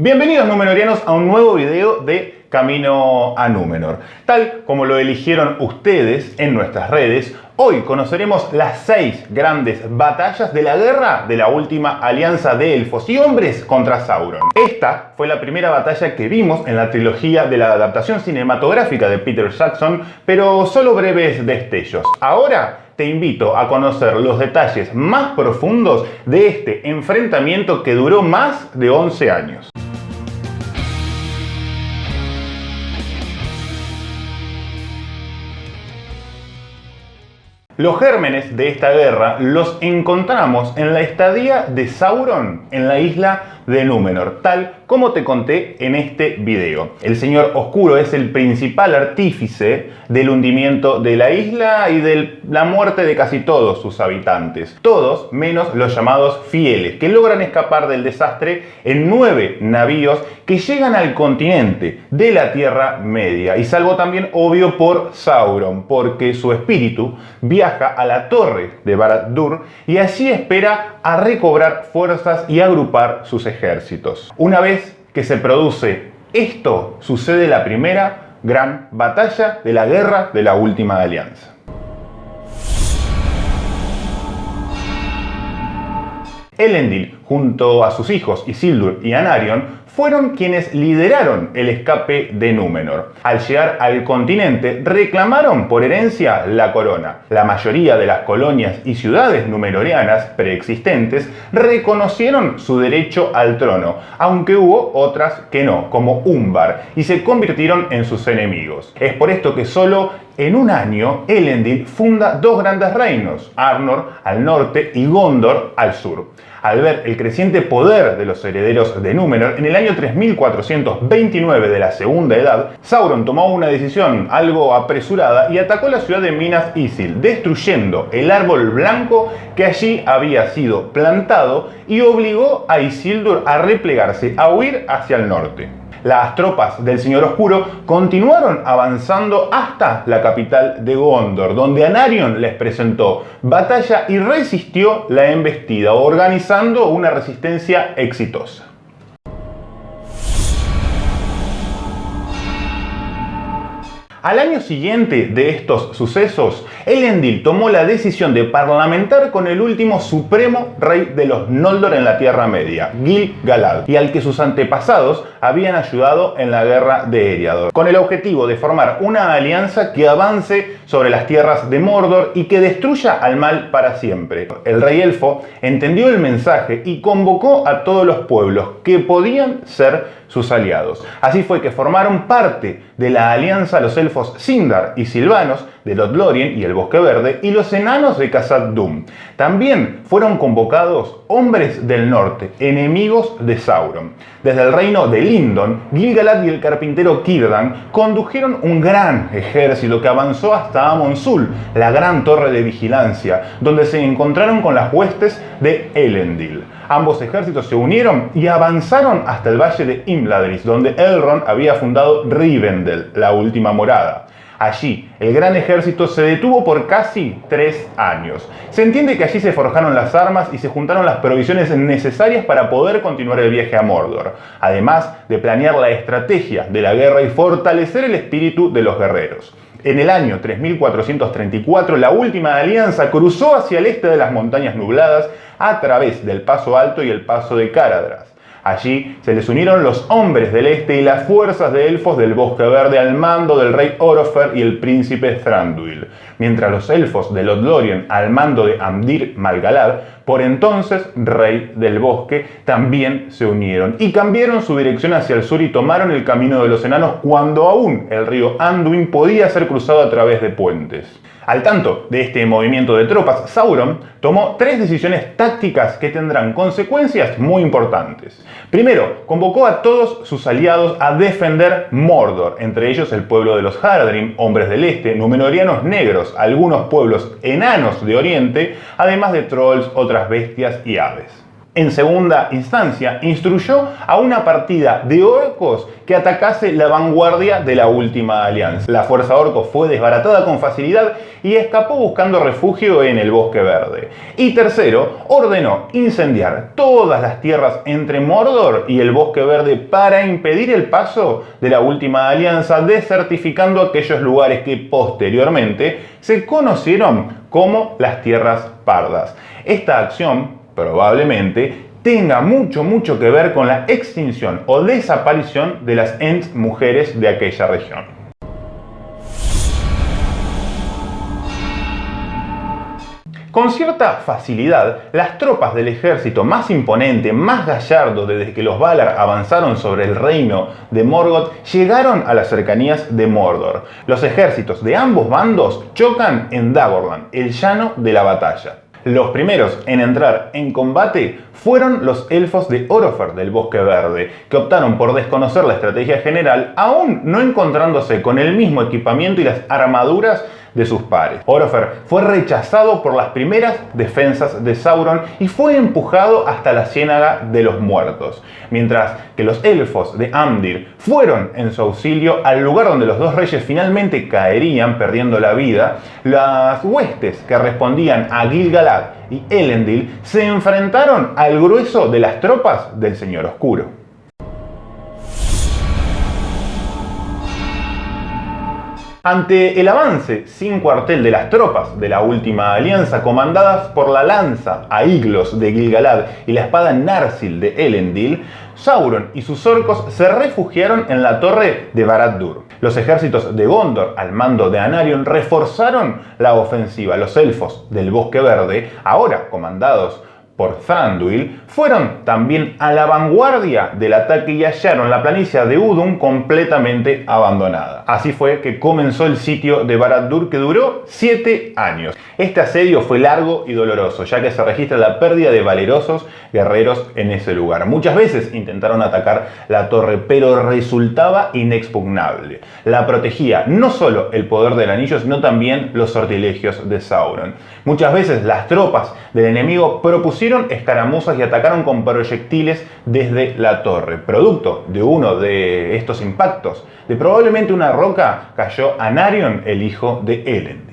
Bienvenidos Númenóreanos a un nuevo video de Camino a Númenor. Tal como lo eligieron ustedes en nuestras redes, hoy conoceremos las 6 grandes batallas de la guerra de la última alianza de elfos y hombres contra Sauron. Esta fue la primera batalla que vimos en la trilogía de la adaptación cinematográfica de Peter Jackson, pero solo breves destellos. Ahora te invito a conocer los detalles más profundos de este enfrentamiento que duró más de 11 años. Los gérmenes de esta guerra los encontramos en la estadía de Sauron en la isla de Númenor, tal como te conté en este video. El Señor Oscuro es el principal artífice del hundimiento de la isla y de la muerte de casi todos sus habitantes. Todos menos los llamados fieles, que logran escapar del desastre en 9 navíos que llegan al continente de la Tierra Media. Y salvo también, obvio, por Sauron, porque su espíritu viaja a la torre de Barad-dûr y allí espera a recobrar fuerzas y agrupar sus ejércitos. Una vez que se produce esto, sucede la primera gran batalla de la guerra de la última alianza. Elendil, junto a sus hijos Isildur y Anarion, fueron quienes lideraron el escape de Númenor. Al llegar al continente, reclamaron por herencia la corona. La mayoría de las colonias y ciudades númenóreanas preexistentes reconocieron su derecho al trono, aunque hubo otras que no, como Umbar, y se convirtieron en sus enemigos. Es por esto que solo en un año Elendil funda 2 grandes reinos, Arnor al norte y Gondor al sur. Al ver el creciente poder de los herederos de Númenor, en el año 3429 de la Segunda Edad, Sauron tomó una decisión algo apresurada y atacó la ciudad de Minas Ithil, destruyendo el árbol blanco que allí había sido plantado y obligó a Isildur a replegarse, a huir hacia el norte. Las tropas del Señor Oscuro continuaron avanzando hasta la capital de Gondor, donde Anarion les presentó batalla y resistió la embestida, organizando una resistencia exitosa. Al año siguiente de estos sucesos, Elendil tomó la decisión de parlamentar con el último supremo rey de los Noldor en la Tierra Media, Gil-galad, y al que sus antepasados habían ayudado en la guerra de Eriador, con el objetivo de formar una alianza que avance sobre las tierras de Mordor y que destruya al mal para siempre. El rey elfo entendió el mensaje y convocó a todos los pueblos que podían ser sus aliados. Así fue que formaron parte de la alianza los elfos Sindar y Silvanos de Lothlórien y el Bosque Verde y los enanos de Khazad-dûm. También fueron convocados hombres del norte, enemigos de Sauron. Desde el reino de Lindon, Gil-galad y el carpintero Círdan condujeron un gran ejército que avanzó hasta Amon-Sul, la gran torre de vigilancia, donde se encontraron con las huestes de Elendil. Ambos ejércitos se unieron y avanzaron hasta el valle de Imladris, donde Elrond había fundado Rivendell, la última morada. Allí, el gran ejército se detuvo por casi 3 años. Se entiende que allí se forjaron las armas y se juntaron las provisiones necesarias para poder continuar el viaje a Mordor, además de planear la estrategia de la guerra y fortalecer el espíritu de los guerreros. En el año 3434, la última alianza cruzó hacia el este de las montañas nubladas a través del Paso Alto y el Paso de Caradhras. Allí se les unieron los hombres del este y las fuerzas de elfos del Bosque Verde al mando del rey Orofer y el príncipe Thranduil, mientras los elfos de Lothlórien al mando de Amdir Mal-galad, por entonces rey del bosque, también se unieron y cambiaron su dirección hacia el sur y tomaron el camino de los enanos cuando aún el río Anduin podía ser cruzado a través de puentes. Al tanto de este movimiento de tropas, Sauron tomó 3 decisiones tácticas que tendrán consecuencias muy importantes. Primero, convocó a todos sus aliados a defender Mordor, entre ellos el pueblo de los Haradrim, hombres del este, númenóreanos negros, algunos pueblos enanos de oriente, además de trolls, otras bestias y aves. En segunda instancia, instruyó a una partida de orcos que atacase la vanguardia de la última alianza. La fuerza orco fue desbaratada con facilidad y escapó buscando refugio en el Bosque Verde. Y tercero, ordenó incendiar todas las tierras entre Mordor y el Bosque Verde para impedir el paso de la última alianza, desertificando aquellos lugares que posteriormente se conocieron como las Tierras Pardas. Esta acción probablemente tenga mucho que ver con la extinción o desaparición de las Ents mujeres de aquella región. Con cierta facilidad, las tropas del ejército más imponente, más gallardo desde que los Valar avanzaron sobre el reino de Morgoth, llegaron a las cercanías de Mordor. Los ejércitos de ambos bandos chocan en Dagorland, el llano de la batalla. Los primeros en entrar en combate fueron los elfos de Orofer del Bosque Verde, que optaron por desconocer la estrategia general, aún no encontrándose con el mismo equipamiento y las armaduras de sus pares. Orofer fue rechazado por las primeras defensas de Sauron y fue empujado hasta la Ciénaga de los Muertos, mientras que los elfos de Amdir fueron en su auxilio al lugar donde los dos reyes finalmente caerían perdiendo la vida. Las huestes que respondían a Gil-galad y Elendil se enfrentaron al grueso de las tropas del Señor Oscuro. Ante el avance sin cuartel de las tropas de la última alianza, comandadas por la lanza Aiglos de Gil-galad y la espada Narsil de Elendil, Sauron y sus orcos se refugiaron en la torre de Barad-dûr. Los ejércitos de Gondor, al mando de Anarion, reforzaron la ofensiva. Los elfos del Bosque Verde, ahora comandados por Thranduil, fueron también a la vanguardia del ataque y hallaron la planicie de Udun completamente abandonada. Así fue que comenzó el sitio de Barad-dûr, que duró 7 años. Este asedio fue largo y doloroso, ya que se registra la pérdida de valerosos guerreros en ese lugar. Muchas veces intentaron atacar la torre, pero resultaba inexpugnable. La protegía no solo el poder del anillo, sino también los sortilegios de Sauron. Muchas veces las tropas del enemigo propusieron escaramuzas y atacaron con proyectiles desde la torre. Producto de uno de estos impactos, de probablemente una roca, cayó Anarion, el hijo de Elendil.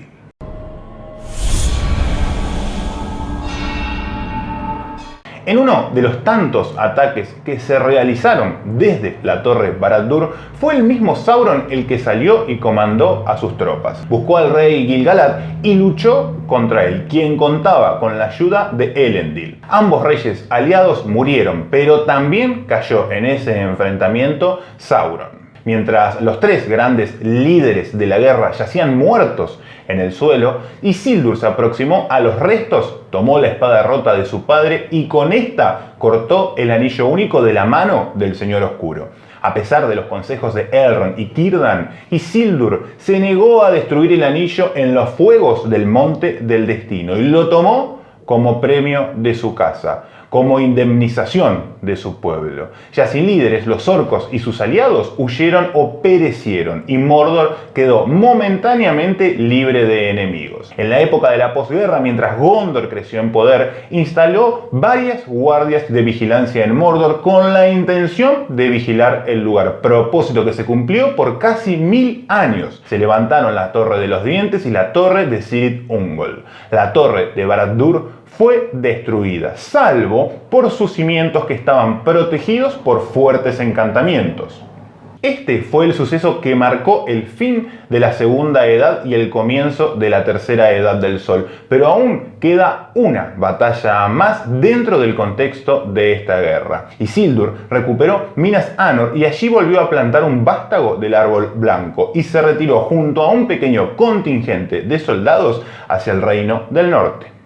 En uno de los tantos ataques que se realizaron desde la torre Barad-dûr, fue el mismo Sauron el que salió y comandó a sus tropas. Buscó al rey Gil-galad y luchó contra él, quien contaba con la ayuda de Elendil. Ambos reyes aliados murieron, pero también cayó en ese enfrentamiento Sauron. Mientras los tres grandes líderes de la guerra yacían muertos en el suelo, Isildur se aproximó a los restos, tomó la espada rota de su padre y con esta cortó el anillo único de la mano del Señor Oscuro. A pesar de los consejos de Elrond y Círdan, Isildur se negó a destruir el anillo en los fuegos del Monte del Destino y lo tomó como premio de su casa, como indemnización de su pueblo. Ya sin líderes, los orcos y sus aliados huyeron o perecieron, y Mordor quedó momentáneamente libre de enemigos. En la época de la posguerra, mientras Gondor creció en poder, instaló varias guardias de vigilancia en Mordor con la intención de vigilar el lugar, propósito que se cumplió por casi 1000 años. Se levantaron la Torre de los Dientes y la Torre de Cirith Ungol. La Torre de Barad-dûr fue destruida, salvo por sus cimientos que estaban protegidos por fuertes encantamientos. Este fue el suceso que marcó el fin de la Segunda Edad y el comienzo de la Tercera Edad del Sol, pero aún queda una batalla más dentro del contexto de esta guerra. Isildur recuperó Minas Anor y allí volvió a plantar un vástago del árbol blanco y se retiró junto a un pequeño contingente de soldados hacia el Reino del Norte.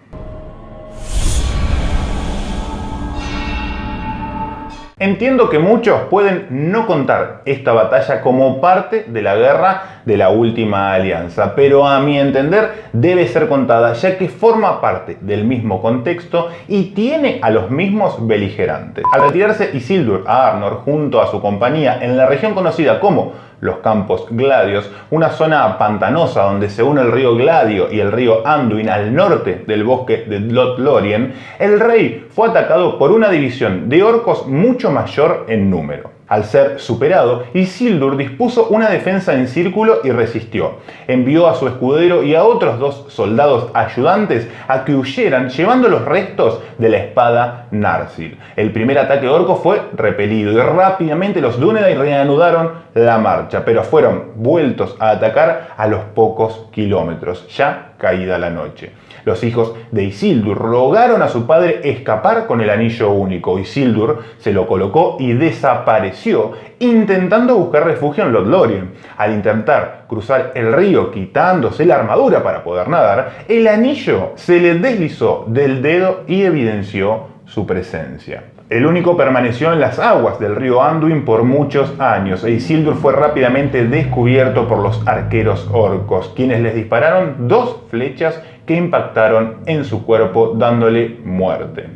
Entiendo que muchos pueden no contar esta batalla como parte de la guerra de la última alianza, pero a mi entender debe ser contada ya que forma parte del mismo contexto y tiene a los mismos beligerantes. Al retirarse Isildur a Arnor junto a su compañía en la región conocida como los Campos Gladios, una zona pantanosa donde se une el río Gladio y el río Anduin al norte del bosque de Lothlórien, el rey fue atacado por una división de orcos mucho mayor en número. Al ser superado, Isildur dispuso una defensa en círculo y resistió. Envió a su escudero y a otros 2 soldados ayudantes a que huyeran llevando los restos de la espada Narsil. El primer ataque orco fue repelido y rápidamente los Dúnedain reanudaron la marcha, pero fueron vueltos a atacar a los pocos kilómetros, ya caída la noche. Los hijos de Isildur rogaron a su padre escapar con el anillo único. Isildur se lo colocó y desapareció, intentando buscar refugio en Lothlórien. Al intentar cruzar el río quitándose la armadura para poder nadar, el anillo se le deslizó del dedo y evidenció su presencia. El único permaneció en las aguas del río Anduin por muchos años e Isildur fue rápidamente descubierto por los arqueros orcos, quienes les dispararon 2 flechas que impactaron en su cuerpo dándole muerte.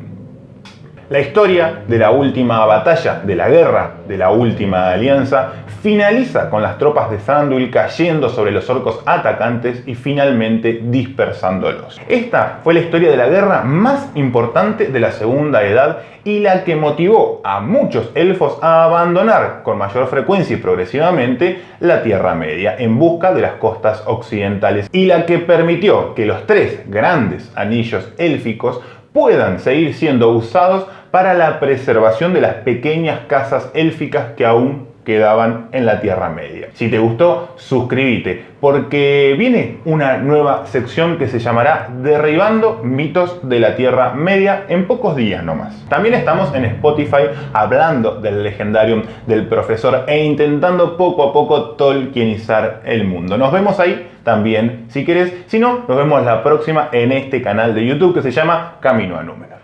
La historia de la última batalla, de la guerra de la última alianza, finaliza con las tropas de Thranduil cayendo sobre los orcos atacantes y finalmente dispersándolos. Esta fue la historia de la guerra más importante de la Segunda Edad y la que motivó a muchos elfos a abandonar con mayor frecuencia y progresivamente la Tierra Media en busca de las costas occidentales y la que permitió que los 3 grandes anillos élficos puedan seguir siendo usados para la preservación de las pequeñas casas élficas que aún quedaban en la Tierra Media. Si te gustó, suscríbete, porque viene una nueva sección que se llamará Derribando mitos de la Tierra Media en pocos días nomás. También estamos en Spotify hablando del Legendarium del profesor e intentando poco a poco tolkienizar el mundo. Nos vemos ahí también si querés. Si no, nos vemos la próxima en este canal de YouTube que se llama Camino a Númenor.